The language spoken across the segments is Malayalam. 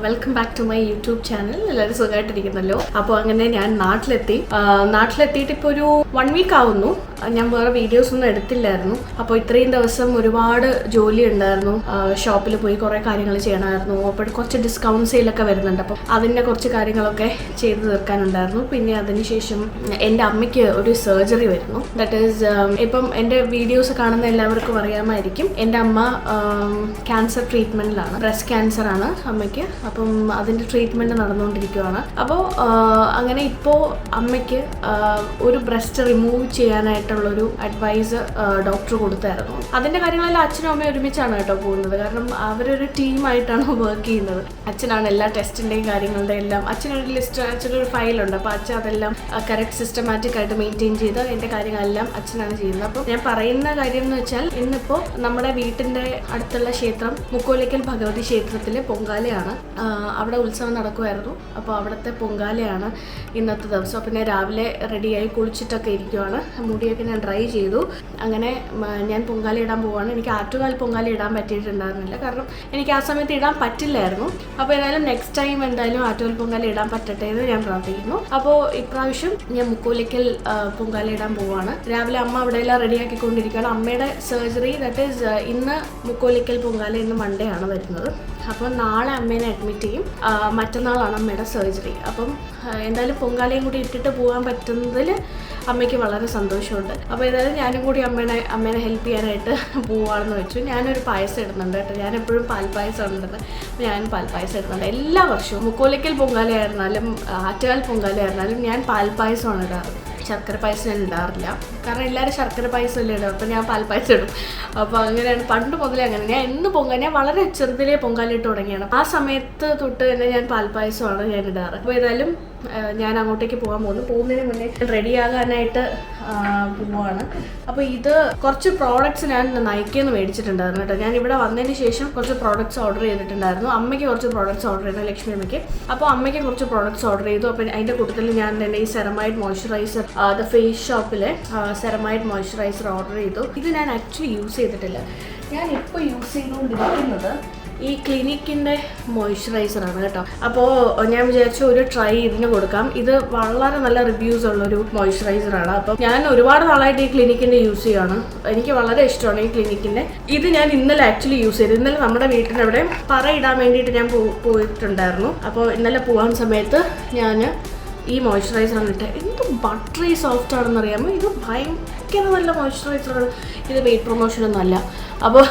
Welcome back to my YouTube channel. എല്ലാവരും സുഖമായിട്ടിരിക്കുന്നല്ലോ. അപ്പോൾ അങ്ങനെ ഞാൻ നാട്ടിലെത്തിയിട്ട് ഇപ്പോൾ ഒരു 1 വീക്ക് ആവുന്നു. ഞാൻ വേറെ വീഡിയോസ് ഒന്നും എടുത്തില്ലായിരുന്നു. അപ്പോൾ ഇത്രയും ദിവസം ഒരുപാട് ജോലി ഉണ്ടായിരുന്നു. ഷോപ്പിൽ പോയി കുറേ കാര്യങ്ങൾ ചെയ്യണമായിരുന്നു. അപ്പോൾ കുറച്ച് ഡിസ്കൗണ്ട് സെയിലൊക്കെ വരുന്നുണ്ട്. അപ്പം അതിൻ്റെ കുറച്ച് കാര്യങ്ങളൊക്കെ ചെയ്ത് തീർക്കാനുണ്ടായിരുന്നു. പിന്നെ അതിനുശേഷം എൻ്റെ അമ്മയ്ക്ക് ഒരു സർജറി വരുന്നു. ദാറ്റ് ഈസ് ഇപ്പം എൻ്റെ വീഡിയോസ് കാണുന്ന എല്ലാവർക്കും അറിയാമായിരിക്കും. എൻ്റെ അമ്മ ക്യാൻസർ ട്രീറ്റ്മെൻറ്റിലാണ്. ബ്രസ്റ്റ് ക്യാൻസർ ആണ് അമ്മയ്ക്ക്. അപ്പം അതിൻ്റെ ട്രീറ്റ്മെൻറ്റ് നടന്നുകൊണ്ടിരിക്കുകയാണ്. അപ്പോൾ അങ്ങനെ ഇപ്പോൾ അമ്മയ്ക്ക് ഒരു ബ്രസ്റ്റ് റിമൂവ് ചെയ്യാനായിട്ടുള്ളൊരു അഡ്വൈസ് ഡോക്ടർ കൊടുത്തായിരുന്നു. അതിൻ്റെ കാര്യങ്ങളെല്ലാം അച്ഛനും അമ്മയും ഒരുമിച്ചാണ് കേട്ടോ പോകുന്നത്. കാരണം അവരൊരു ടീമായിട്ടാണ് വർക്ക് ചെയ്യുന്നത്. അച്ഛനാണ് എല്ലാ ടെസ്റ്റിൻ്റെയും കാര്യങ്ങളുടെ എല്ലാം, അച്ഛനൊരു ലിസ്റ്റ്, അച്ഛനൊരു ഫയലുണ്ട്. അപ്പോൾ അച്ഛൻ അതെല്ലാം കറക്റ്റ് സിസ്റ്റമാറ്റിക് ആയിട്ട് മെയിൻറ്റെയിൻ ചെയ്ത് എൻ്റെ കാര്യങ്ങളെല്ലാം അച്ഛനാണ് ചെയ്യുന്നത്. അപ്പോൾ ഞാൻ പറയുന്ന കാര്യം എന്ന് വെച്ചാൽ, ഇന്നിപ്പോൾ നമ്മുടെ വീട്ടിൻ്റെ അടുത്തുള്ള ക്ഷേത്രം മുക്കോലിക്കൽ ഭഗവതി ക്ഷേത്രത്തിലെ പൊങ്കാലയാണ്. അവിടെ ഉത്സവം നടക്കുമായിരുന്നു. അപ്പോൾ അവിടുത്തെ പൊങ്കാലയാണ് ഇന്നത്തെ ദിവസം. അപ്പോൾ ഞാൻ രാവിലെ റെഡിയായി കുളിച്ചിട്ടൊക്കെ ഇരിക്കുവാണ്. മുടിയൊക്കെ ഞാൻ ഡ്രൈ ചെയ്തു. അങ്ങനെ ഞാൻ പൊങ്കാല ഇടാൻ പോവാണ്. എനിക്ക് ആറ്റുകാൽ പൊങ്കാല ഇടാൻ പറ്റിയിട്ടുണ്ടായിരുന്നില്ല. കാരണം എനിക്ക് ആ സമയത്ത് ഇടാൻ പറ്റില്ലായിരുന്നു. അപ്പോൾ ഏതായാലും നെക്സ്റ്റ് ടൈം എന്തായാലും ആറ്റുകാൽ പൊങ്കാല ഇടാൻ പറ്റട്ടെ എന്ന് ഞാൻ പ്രാർത്ഥിക്കുന്നു. അപ്പോൾ ഇപ്രാവശ്യം ഞാൻ മുക്കോലിക്കൽ പൊങ്കാല ഇടാൻ പോവാണ്. രാവിലെ അമ്മ അവിടെ എല്ലാം റെഡിയാക്കിക്കൊണ്ടിരിക്കുകയാണ്. അമ്മയുടെ സർജറി ദാറ്റ് ഈസ് ഇന്ന് മുക്കോലിക്കൽ പൊങ്കാല ഇന്ന് മൺഡേ ആണ് വരുന്നത്. അപ്പോൾ നാളെ അമ്മേനെ അഡ്മിറ്റ് ചെയ്യും. മറ്റന്നാളാണ് അമ്മയുടെ സർജറി. അപ്പം എന്തായാലും പൊങ്കാലയും കൂടി ഇട്ടിട്ട് പോകാൻ പറ്റുന്നതിൽ അമ്മയ്ക്ക് വളരെ സന്തോഷമുണ്ട്. അപ്പോൾ ഏതായാലും ഞാനും കൂടി അമ്മേനെ ഹെൽപ്പ് ചെയ്യാനായിട്ട് പോവാണെന്ന് വെച്ചു. ഞാനൊരു പായസം ഇടുന്നുണ്ട് കേട്ടോ. ഞാൻ എപ്പോഴും പാൽപ്പായസം ഉണ്ടെന്ന്. ഞാൻ പാൽപ്പായസം ഇടുന്നുണ്ട് എല്ലാ വർഷവും. മുക്കോലിക്കൽ പൊങ്കാലയായിരുന്നാലും ആറ്റുകാൽ പൊങ്കാലയായിരുന്നാലും ഞാൻ പാൽപ്പായസമാണ് ഇടാറ്. ശർക്കര പായസം ഞാൻ ഇടാറില്ല. കാരണം എല്ലാവരും ശർക്കര പായസം അല്ലേ ഇടും. അപ്പോൾ ഞാൻ പാൽപ്പായസം ഇടും. അപ്പോൾ അങ്ങനെയാണ് പണ്ട് മുതലേ അങ്ങനെ. ഞാൻ വളരെ ചെറുതിലേ പൊങ്കാലിട്ട് തുടങ്ങിയാണ്. ആ സമയത്ത് തൊട്ട് തന്നെ ഞാൻ പാൽപ്പായസമാണ് ഞാൻ ഇടാറ്. അപ്പോൾ ഏതായാലും ഞാൻ അങ്ങോട്ടേക്ക് പോകുന്നതിന് മുന്നേ റെഡിയാകാനായിട്ട് പോവാണ്. അപ്പോൾ ഇത് കുറച്ച് പ്രോഡക്റ്റ്സ് ഞാൻ നയിക്കെന്ന് മേടിച്ചിട്ടുണ്ടായിരുന്നു കേട്ടോ. ഞാൻ ഇവിടെ വന്നതിന് ശേഷം കുറച്ച് പ്രോഡക്റ്റ്സ് ഓർഡർ ചെയ്തിട്ടുണ്ടായിരുന്നു. അമ്മയ്ക്ക് കുറച്ച് പ്രോഡക്റ്റ്സ് ഓർഡർ ചെയ്തു, ലക്ഷ്മി അമ്മയ്ക്ക്. അപ്പോൾ അമ്മയ്ക്ക് കുറച്ച് പ്രോഡക്റ്റ്സ് ഓർഡർ ചെയ്തു. അപ്പോൾ അതിൻ്റെ കൂട്ടത്തിൽ ഞാൻ തന്നെ ഈ സെറമൈഡ് മോയ്സ്ചറൈസർ ദ ഫേസ് ഷോപ്പിലെ സെറമൈഡ് മോയ്സ്ചറൈസർ ഓർഡർ ചെയ്തു. ഇത് ഞാൻ ആക്ച്വലി യൂസ് ചെയ്തിട്ടില്ല. ഞാൻ ഇപ്പോൾ യൂസ് ചെയ്തുകൊണ്ടിരിക്കുന്നത് ഈ ക്ലിനിക്കിൻ്റെ മോയ്സ്ചറൈസറാണ് കേട്ടോ. അപ്പോൾ ഞാൻ വിചാരിച്ചു ഒരു ട്രൈ ഇതിന് കൊടുക്കാം. ഇത് വളരെ നല്ല റിവ്യൂസ് ഉള്ളൊരു മോയ്സ്ചറൈസറാണ്. അപ്പം ഞാൻ ഒരുപാട് നാളായിട്ട് ഈ ക്ലിനിക്കിൻ്റെ യൂസ് ചെയ്യുകയാണ്. എനിക്ക് വളരെ ഇഷ്ടമാണ് ഈ ക്ലിനിക്കിൻ്റെ. ഇത് ഞാൻ ഇന്നലെ ആക്ച്വലി യൂസ് ചെയ്തു. ഇന്നലെ നമ്മുടെ വീട്ടിൻ്റെ അവിടെ പറയിടാൻ വേണ്ടിയിട്ട് ഞാൻ പോയിട്ടുണ്ടായിരുന്നു. അപ്പോൾ ഇന്നലെ പോകാൻ സമയത്ത് ഞാൻ ഈ മോയ്സ്ചറൈസറാണ് ഇട്ട്. എന്ത് ബട്ടറി സോഫ്റ്റ് ആണെന്ന് അറിയാമോ. ഇത് ഭയങ്കര നല്ല മോയ്സ്ചറൈസറാണ്. ഇത് വെയിറ്റ് പ്രൊമോഷനൊന്നും അല്ല. അപ്പോൾ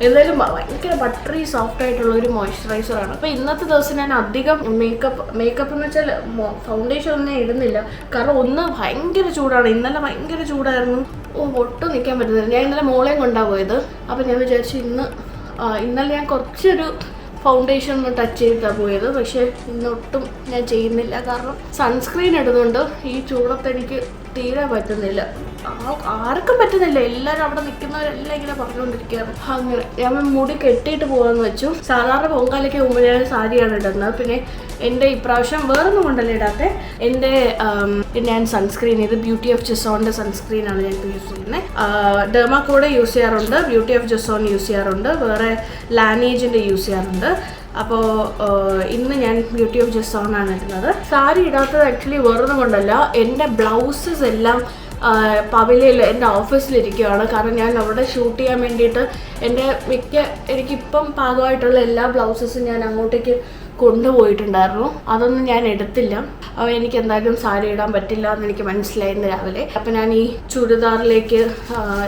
എന്തായാലും ഭയങ്കര ബട്ടറി സോഫ്റ്റ് ആയിട്ടുള്ള ഒരു മോയ്സ്ചറൈസറാണ്. അപ്പോൾ ഇന്നത്തെ ദിവസം ഞാൻ അധികം മേക്കപ്പ് എന്ന് വെച്ചാൽ ഫൗണ്ടേഷൻ ഒന്നും ഇടുന്നില്ല. കാരണം ഒന്ന് ഭയങ്കര ചൂടാണ്. ഇന്നലെ ഭയങ്കര ചൂടായിരുന്നു. ഒട്ടും നിൽക്കാൻ പറ്റുന്നില്ല. ഞാൻ ഇന്നലെ മോളെയും കൊണ്ടാണ് പോയത്. അപ്പോൾ ഞാൻ വിചാരിച്ചു ഇന്നലെ ഞാൻ കുറച്ചൊരു ഫൗണ്ടേഷൻ ഒന്ന് ടച്ച് ചെയ്തിട്ടാണ് പോയത്. പക്ഷേ ഇന്നൊട്ടും ഞാൻ ചെയ്യുന്നില്ല. കാരണം സൺസ്ക്രീൻ ഇടുന്നുണ്ട്. ഈ ചൂടത്ത് എനിക്ക് തീരെ പറ്റുന്നില്ല. ആർക്കും പറ്റുന്നില്ല. എല്ലാവരും അവിടെ നിൽക്കുന്നവരെല്ലാം ഇങ്ങനെ പറഞ്ഞുകൊണ്ടിരിക്കുകയാണ്. അങ്ങനെ ഞാൻ മുടി കെട്ടിയിട്ട് പോകാമെന്ന് വെച്ചു. സാധാരണ പൊങ്കാലയ്ക്ക് മുമ്പ് ഞാൻ സാരിയാണ് ഇടുന്നത്. പിന്നെ എൻ്റെ ഇപ്രാവശ്യം വേറൊന്നും കൊണ്ടല്ലേ ഇടാത്തെ. എൻ്റെ ഞാൻ സൺസ്ക്രീൻ ഇത് ബ്യൂട്ടി ഓഫ് ജസോണിൻ്റെ സൺസ്ക്രീനാണ് ഞാൻ ഇപ്പോൾ യൂസ് ചെയ്യുന്നത്. ഡെർമാക്കോടെ യൂസ് ചെയ്യാറുണ്ട്, ബ്യൂട്ടി ഓഫ് ജസോൺ യൂസ് ചെയ്യാറുണ്ട്, വേറെ ലാനേജിൻ്റെ യൂസ് ചെയ്യാറുണ്ട്. അപ്പോൾ ഇന്ന് ഞാൻ ബ്യൂട്ടി ഓഫ് ജസോൺ ആണ് ഇടുന്നത്. സാരി ഇടാത്തത് ആക്ച്വലി വേറൊന്നും കൊണ്ടല്ല. എൻ്റെ ബ്ലൗസസ് എല്ലാം പവലിയിൽ എൻ്റെ ഓഫീസിലിരിക്കുകയാണ്. കാരണം ഞാൻ അവിടെ ഷൂട്ട് ചെയ്യാൻ വേണ്ടിയിട്ട് എനിക്കിപ്പം പാകമായിട്ടുള്ള എല്ലാ ബ്ലൗസസും ഞാൻ അങ്ങോട്ടേക്ക് കൊണ്ടുപോയിട്ടുണ്ടായിരുന്നു. അതൊന്നും ഞാൻ എടുത്തില്ല. അപ്പോൾ എനിക്ക് എന്തായാലും സാരി ഇടാൻ പറ്റില്ല എന്ന് എനിക്ക് മനസ്സിലായിരുന്നു രാവിലെ. അപ്പോൾ ഞാൻ ഈ ചുരിദാറിലേക്ക്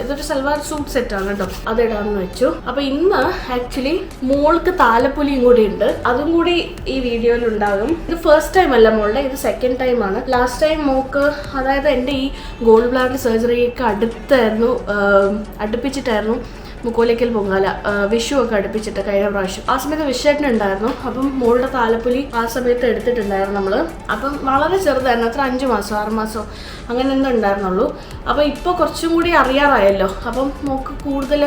ഇതൊരു സൽവാർ സൂട്ട് സെറ്റാണ് കേട്ടോ, അതിടാമെന്ന് വെച്ചു. അപ്പോൾ ഇന്ന് ആക്ച്വലി മോൾക്ക് താലപ്പൊലിയും കൂടി ഉണ്ട്. അതും കൂടി ഈ വീഡിയോയിൽ ഉണ്ടാകും. ഇത് ഫസ്റ്റ് ടൈം അല്ല മോളുടെ, ഇത് സെക്കൻഡ് ടൈമാണ്. ലാസ്റ്റ് ടൈം മോൾക്ക്, അതായത് എൻ്റെ ഈ ഗോൾഡ് ബ്ലാഡർ സർജറിയൊക്കെ അടുപ്പിച്ചിട്ടായിരുന്നു മുക്കോലിക്കൽ പൊങ്കാല, വിഷു ഒക്കെ അടുപ്പിച്ചിട്ട് കഴിഞ്ഞ പ്രാവശ്യം. ആ സമയത്ത് വിഷേട്ടനുണ്ടായിരുന്നു. അപ്പം മോളുടെ താലപ്പൊലി ആ സമയത്ത് എടുത്തിട്ടുണ്ടായിരുന്നു നമ്മൾ. അപ്പം വളരെ ചെറുതായിരുന്നു. അത്ര 5 മാസം 6 മാസം അങ്ങനെ എന്തോ ഉണ്ടായിരുന്നുള്ളൂ. അപ്പോൾ ഇപ്പോൾ കുറച്ചും കൂടി അറിയാറായല്ലോ. അപ്പം മോൾക്ക് കൂടുതൽ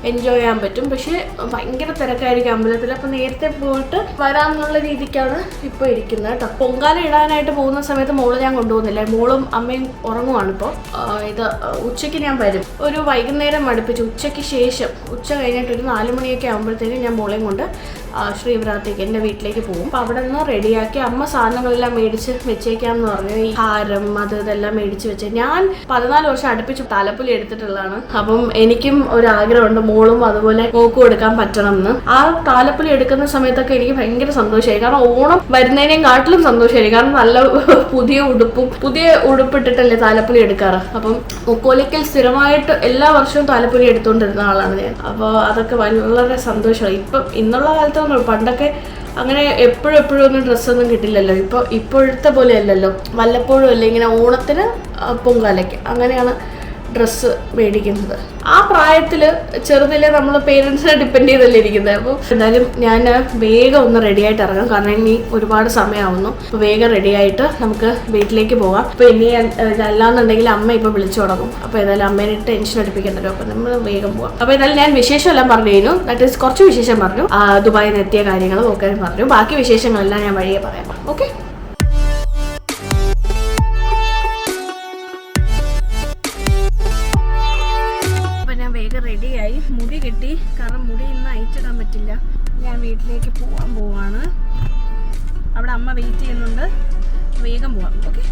എൻജോയ് ചെയ്യാൻ പറ്റും. പക്ഷേ ഭയങ്കര തിരക്കായിരിക്കും അമ്പലത്തിൽ. അപ്പോൾ നേരത്തെ പോയിട്ട് വരാമെന്നുള്ള രീതിക്കാണ് ഇപ്പോൾ ഇരിക്കുന്നത് കേട്ടോ. പൊങ്കാല ഇടാനായിട്ട് പോകുന്ന സമയത്ത് മോള് ഞാൻ കൊണ്ടുപോകുന്നില്ല. മോളും അമ്മയും ഉറങ്ങുവാണിപ്പോൾ. ഇത് ഉച്ചയ്ക്ക് ഞാൻ വരും. ഒരു വൈകുന്നേരം അടുപ്പിച്ച് ഉച്ചയ്ക്ക് ശേഷം, ഉച്ച കഴിഞ്ഞിട്ട് ഒരു 4 മണിയൊക്കെ ആകുമ്പോഴത്തേക്കും ഞാൻ മോളെയും കൊണ്ട് ശ്രീവ്രാത്തേക്ക് എൻ്റെ വീട്ടിലേക്ക് പോകും. അപ്പോൾ അവിടെ നിന്ന് റെഡിയാക്കി അമ്മ സാധനങ്ങളെല്ലാം മേടിച്ച് വെച്ചേക്കാമെന്ന് പറഞ്ഞു. ഈ ഹാരം ഇതെല്ലാം മേടിച്ച് വെച്ച് ഞാൻ 14 വർഷം അടുപ്പിച്ച് താലപ്പൊലി എടുത്തിട്ടുള്ളതാണ്. അപ്പം എനിക്കും ഒരാഗ്രഹമുണ്ട് മോളും അതുപോലെ മോക്കും എടുക്കാൻ പറ്റണം എന്ന്. ആ താലപ്പൊലി എടുക്കുന്ന സമയത്തൊക്കെ എനിക്ക് ഭയങ്കര സന്തോഷമായി. കാരണം ഓണം വരുന്നതിനേയും കാട്ടിലും സന്തോഷമായി. കാരണം നല്ല പുതിയ ഉടുപ്പിട്ടിട്ടല്ലേ താലപ്പൊലി എടുക്കാറ്. അപ്പം മുക്കോലിക്കൽ സ്ഥിരമായിട്ട് എല്ലാ വർഷവും താലപ്പൊലി എടുത്തുകൊണ്ടിരുന്ന ആളാണ് ഞാൻ. അപ്പോൾ അതൊക്കെ വളരെ സന്തോഷമായി. ഇപ്പം ഇന്നുള്ള കാലത്ത് പണ്ടൊക്കെ അങ്ങനെ എപ്പോഴും ഒന്നും ഡ്രസ്സൊന്നും കിട്ടില്ലല്ലോ. ഇപ്പോഴത്തെ പോലെ അല്ലല്ലോ, വല്ലപ്പോഴും അല്ലേ ഇങ്ങനെ ഓണത്തിന് പൊങ്കാലയ്ക്ക് അങ്ങനെയാണ് ഡ്രസ്സ് മേടിക്കുന്നത്. ആ പ്രായത്തിൽ ചെറുതിലെ നമ്മൾ പേരൻസിനെ ഡിപ്പെൻഡ് ചെയ്തല്ലേ ഇരിക്കുന്നത്. അപ്പോൾ എന്തായാലും ഞാൻ വേഗം ഒന്ന് റെഡിയായിട്ട് ഇറങ്ങാം. കാരണം ഇനി ഒരുപാട് സമയമാവുന്നു. അപ്പോൾ വേഗം റെഡിയായിട്ട് നമുക്ക് വീട്ടിലേക്ക് പോകാം. അപ്പോൾ ഇനി അല്ലാന്നുണ്ടെങ്കിൽ അമ്മ ഇപ്പോൾ വിളിച്ചു തുടങ്ങും. അപ്പോൾ ഏതായാലും അമ്മേനെ ടെൻഷൻ എടുപ്പിക്കണ്ടല്ലോ. അപ്പോൾ നമ്മൾ വേഗം പോകാം. അപ്പോൾ ഏതായാലും ഞാൻ വിശേഷമെല്ലാം പറഞ്ഞു കഴിഞ്ഞു. ദാറ്റ് ഈസ് കുറച്ച് വിശേഷം പറഞ്ഞു. ദുബായിൽ നിന്ന് എത്തിയ കാര്യങ്ങളും ഒക്കെ പറഞ്ഞു. ബാക്കി വിശേഷങ്ങളെല്ലാം ഞാൻ വഴിയെ പറയാം. ഓക്കെ. റെഡിയായി, മുടി കെട്ടി. കാരണം മുടി ഇന്ന് അയച്ചിടാൻ പറ്റില്ല. ഞാൻ വീട്ടിലേക്ക് പോവാണ്. അവിടെ അമ്മ വെയിറ്റ് ചെയ്യുന്നുണ്ട്. വേഗം പോവാം. ഓക്കെ.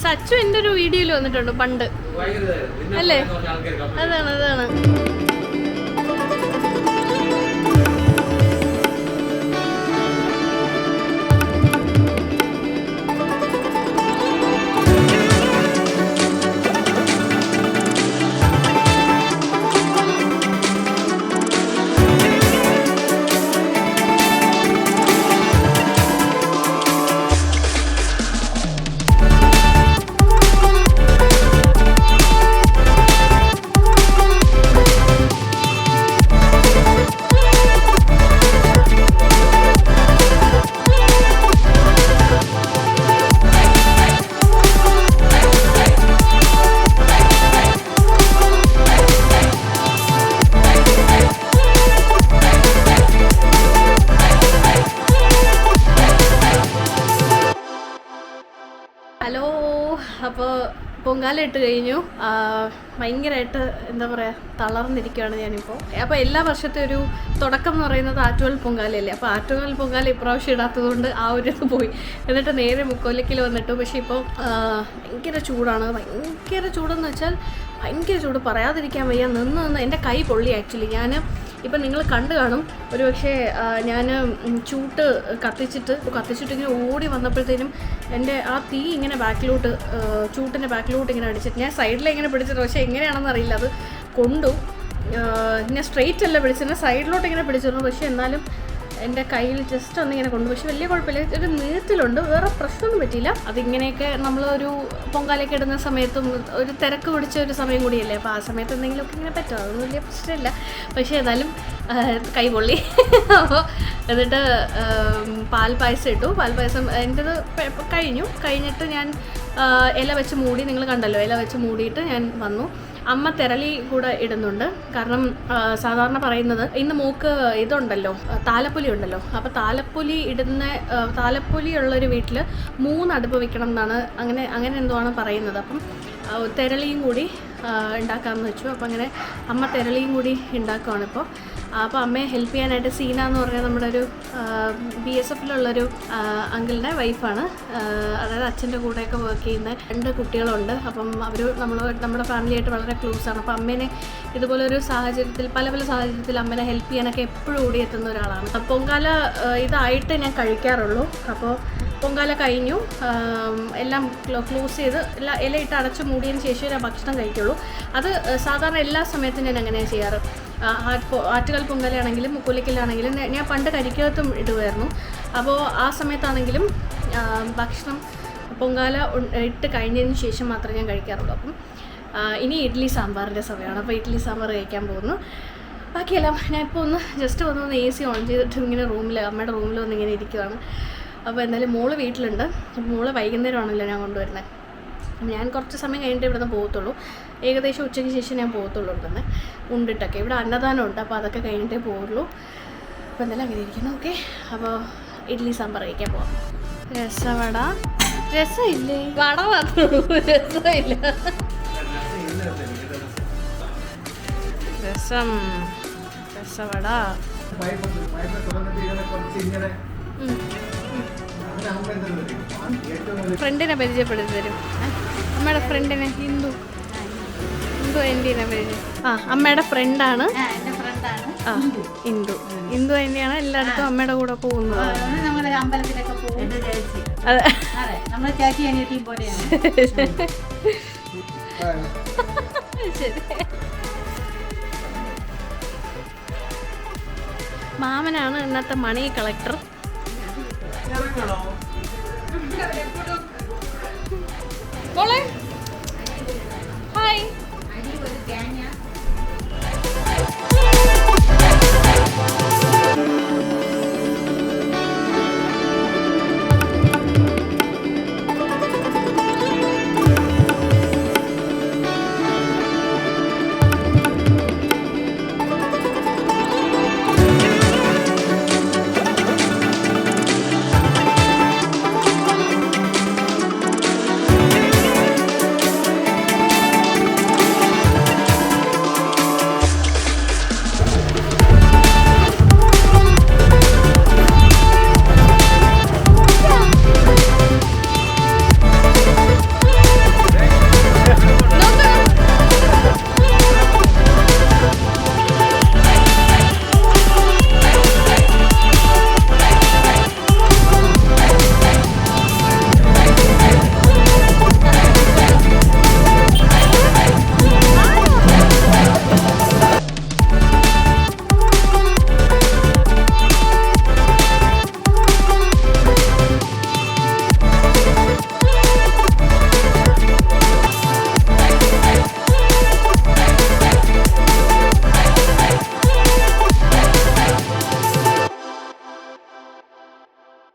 സച്ചു എൻ്റെ ഒരു വീഡിയോയിൽ വന്നിട്ടുണ്ട് പണ്ട് അല്ലേ? അതാണ് അപ്പോൾ പൊങ്കാല ഇട്ട് കഴിഞ്ഞു. ഭയങ്കരമായിട്ട് എന്താ പറയുക തളർന്നിരിക്കുകയാണ് ഞാനിപ്പോൾ. അപ്പോൾ എല്ലാ വർഷത്തെ ഒരു തുടക്കം എന്ന് പറയുന്നത് ആറ്റുകാൽ പൊങ്കാലയല്ലേ. അപ്പോൾ ആറ്റുകാൽ പൊങ്കാല ഇപ്രാവശ്യം ഇടാത്തത് കൊണ്ട് ആ ഒരു ഇത് പോയി. എന്നിട്ട് നേരെ മുക്കോലയ്ക്കൽ വന്നിട്ടു. പക്ഷേ ഇപ്പോൾ ഭയങ്കര ചൂടാണ്. ഭയങ്കര ചൂടെന്ന് വെച്ചാൽ ഭയങ്കര ചൂട്, പറയാതിരിക്കാൻ വയ്യ. നിന്ന് എൻ്റെ കൈ പൊള്ളി. ആക്ച്വലി ഞാൻ ഇപ്പം നിങ്ങൾ കണ്ടു കാണും ഒരു പക്ഷേ ഞാൻ ചൂട്ട് കത്തിച്ചിട്ട് ഇങ്ങനെ ഓടി വന്നപ്പോഴത്തേനും എൻ്റെ ആ തീ ഇങ്ങനെ ബാക്കിലോട്ട് ചൂട്ടിൻ്റെ ബാക്കിലോട്ട് ഇങ്ങനെ അടിച്ചിട്ട് ഞാൻ സൈഡിലിങ്ങനെ പിടിച്ചിട്ട്, പക്ഷേ എങ്ങനെയാണെന്ന് അറിയില്ല, അത് കൊണ്ടു. ഞാൻ സ്ട്രെയിറ്റ് അല്ല പിടിച്ചിരുന്നത്, സൈഡിലോട്ട് ഇങ്ങനെ പിടിച്ചിരുന്നു. പക്ഷേ എന്നാലും എൻ്റെ കയ്യിൽ ജസ്റ്റ് ഒന്നിങ്ങനെ കൊണ്ടു. പക്ഷെ വലിയ കുഴപ്പമില്ല, ഒരു നീറ്റിലുണ്ട്, വേറെ പ്രശ്നമൊന്നും പറ്റിയില്ല. അതിങ്ങനെയൊക്കെ നമ്മളൊരു പൊങ്കാലയൊക്കെ ഇടുന്ന സമയത്തും ഒരു തിരക്ക് പിടിച്ച ഒരു സമയം കൂടിയല്ലേ. അപ്പോൾ ആ സമയത്ത് എന്തെങ്കിലുമൊക്കെ ഇങ്ങനെ പറ്റും, അതൊന്നും വലിയ പ്രശ്നമില്ല. പക്ഷേ എന്നാലും കൈ പൊള്ളി. അപ്പോൾ എന്നിട്ട് പാൽപ്പായസം ഇട്ടു. പാൽപ്പായസം എൻ്റെത് കഴിഞ്ഞിട്ട് ഞാൻ ഇല വെച്ച് മൂടി, നിങ്ങൾ കണ്ടല്ലോ, ഇല വെച്ച് മൂടിയിട്ട് ഞാൻ വന്നു. അമ്മ തെരളി കൂടെ ഇടുന്നുണ്ട്. കാരണം സാധാരണ പറയുന്നത് ഇന്ന് മൂക്ക് ഇതുണ്ടല്ലോ, താലപ്പൊലി ഉണ്ടല്ലോ. അപ്പോൾ താലപ്പൊലി ഉള്ളൊരു വീട്ടിൽ 3 അടുപ്പ് വെക്കണം എന്നാണ്, അങ്ങനെ എന്തോ ആണ് പറയുന്നത്. അപ്പം തെരളിയും കൂടി ഉണ്ടാക്കാമെന്ന് വെച്ചു. അപ്പോൾ അങ്ങനെ അമ്മ തെരളിയും കൂടി ഉണ്ടാക്കുകയാണ് ഇപ്പോൾ. അപ്പോൾ അമ്മയെ ഹെൽപ്പ് ചെയ്യാനായിട്ട് സീന എന്ന് പറഞ്ഞാൽ നമ്മുടെ ഒരു BSFലുള്ളൊരു അങ്കിളിൻ്റെ വൈഫാണ്. അതായത് അച്ഛൻ്റെ കൂടെയൊക്കെ വർക്ക് ചെയ്യുന്ന 2 കുട്ടികളുണ്ട്. അപ്പം അവർ നമ്മുടെ ഫാമിലിയായിട്ട് വളരെ ക്ലോസാണ്. അപ്പോൾ അമ്മേനെ ഇതുപോലൊരു സാഹചര്യത്തിൽ പല സാഹചര്യത്തിൽ അമ്മേനെ ഹെൽപ്പ് ചെയ്യാനൊക്കെ എപ്പോഴും ഓടിയെത്തുന്ന ഒരാളാണ്. പൊങ്കാല ഇതായിട്ട് ഞാൻ കഴിക്കാറുള്ളൂ. അപ്പോൾ പൊങ്കാല കഴിഞ്ഞു, എല്ലാം ക്ലോസ് ചെയ്ത് ഇലയിട്ട് അടച്ച് മൂടിയതിന് ശേഷം ഞാൻ ഭക്ഷണം കഴിക്കുള്ളൂ. അത് സാധാരണ എല്ലാ സമയത്തും ഞാൻ അങ്ങനെയാണ് ചെയ്യാറ്. ആറ്റുകാൽ പൊങ്കാലയാണെങ്കിലും മുക്കോലിക്കലാണെങ്കിലും ഞാൻ പണ്ട് കരിക്കകത്തും ഇടുമായിരുന്നു. അപ്പോൾ ആ സമയത്താണെങ്കിലും ഭക്ഷണം പൊങ്കാല ഇട്ട് കഴിഞ്ഞതിന് ശേഷം മാത്രമേ ഞാൻ കഴിക്കാറുള്ളൂ. അപ്പം ഇനി ഇഡ്ഡലി സാമ്പാറിൻ്റെ സമയമാണ്. അപ്പോൾ ഇഡ്ഡലി സാമ്പാർ കഴിക്കാൻ പോകുന്നു. ബാക്കിയെല്ലാം ഞാൻ ഇപ്പോൾ ഒന്ന് ജസ്റ്റ് വന്നൊന്ന് AC ഓൺ ചെയ്തിട്ട് ഇങ്ങനെ അമ്മയുടെ റൂമിൽ വന്ന് ഇങ്ങനെ ഇരിക്കുവാണ്. അപ്പോൾ എന്തായാലും മോള് വീട്ടിലുണ്ട്. മോള് വൈകുന്നേരമാണല്ലോ ഞാൻ കൊണ്ടുവരുന്നത്. ഞാൻ കുറച്ച് സമയം കഴിഞ്ഞിട്ട് ഇവിടെ നിന്ന് പോകത്തുള്ളൂ. ഏകദേശം ഉച്ചയ്ക്ക് ശേഷം ഞാൻ പോകത്തുള്ളൂ. ഇവിടുന്ന് ഉണ്ടിട്ടൊക്കെ ഇവിടെ അന്നദാനം ഉണ്ട്. അപ്പോൾ അതൊക്കെ കഴിഞ്ഞിട്ടേ പോകുള്ളൂ. അപ്പോൾ എന്തായാലും അങ്ങനെ ഇരിക്കുന്നു. ഓക്കെ, അപ്പോൾ ഇഡ്ഡലി സാമ്പാർ കഴിക്കാൻ പോവാം. രസവട രസമില്ലേ? വട മാത്രമേ രസമില്ല. രസം രസവട ഫ്രണ്ടിനെ പരിചയപ്പെടുത്തി തരും. അമ്മയുടെ ഫ്രണ്ടിനെ ഹിന്ദു ആൻറ്റീനെ പരിചയം. അമ്മയുടെ ഫ്രണ്ടാണ്. ഹിന്ദു ആൻറ്റിയാണ് എല്ലായിടത്തും അമ്മയുടെ കൂടെ പോകുന്നത്. അതെ, ശരി. മാമനാണ് ഇന്നത്തെ മണി കളക്ടർ. മോളെ